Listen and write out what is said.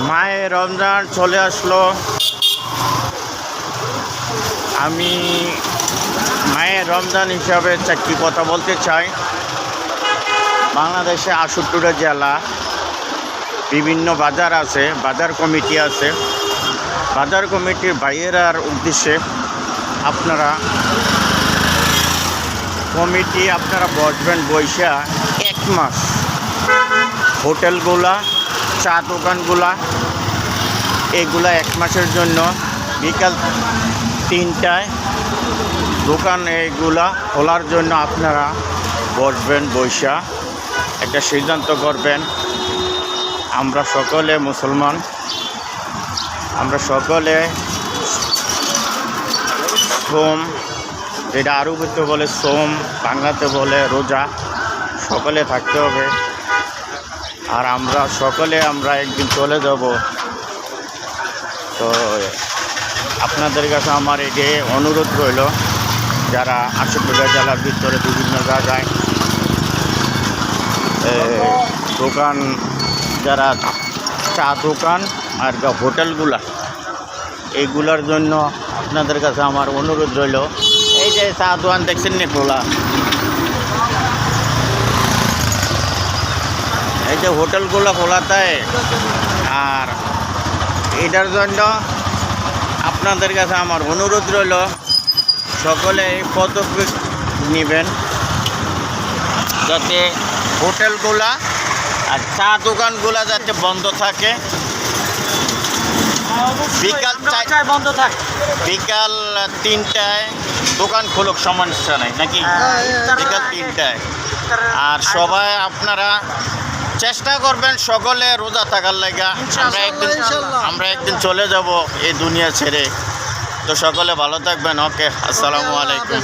মায়ে রমজান চলে আসলো। আমি মায়ের রমজান হিসাবে চারটি কথা বলতে চাই। বাংলাদেশে 68টা জেলা, বিভিন্ন বাজার আছে, বাজার কমিটি আছে। বাজার কমিটির ভাইয়েরার উদ্দেশ্যে আপনারা বসবেন, বৈশা 1 মাস হোটেলগুলা, চা দোকানগুলা এগুলা 1 মাসের জন্য বিকাল 3টায় দোকান এইগুলা খোলার জন্য আপনারা বসবেন, বৈশা একটা সিদ্ধান্ত করবেন। আমরা সকলে মুসলমান, আমরা সকলে সোম, যেটা আরবিতে বলে সোম, বাংলাতে বলে রোজা, সকলে থাকতে হবে। আর আমরা সকলে একদিন চলে যাব। তো আপনাদের কাছে আমার এই যে অনুরোধ রইল, যারা 68টা জেলার ভিতরে বিভিন্ন জায়গায় দোকান, যারা চা দোকান আর হোটেলগুলা, এইগুলার জন্য আপনাদের কাছে আমার অনুরোধ রইল। এই যে চা দোকান দেখছেন না খোলা, এই যে হোটেলগুলো খোলাতে, আর এটার জন্য আপনাদের কাছে আমার অনুরোধ রইল, সকলে এই পদক্ষেপ নেবেন যাতে হোটেলগুলা আর চা দোকানগুলা যাতে বন্ধ থাকে। বিকাল 3টায় দোকান খুলুক, সমস্যা নাই নাকি? বিকাল 3টায়। আর সবাই আপনারা চেষ্টা করবেন সকলে রোজা থাকার লাগা। আমরা একদিন চলে যাব এই দুনিয়া ছেড়ে। তো সকলে ভালো থাকবেন। ওকে, আসসালামু আলাইকুম।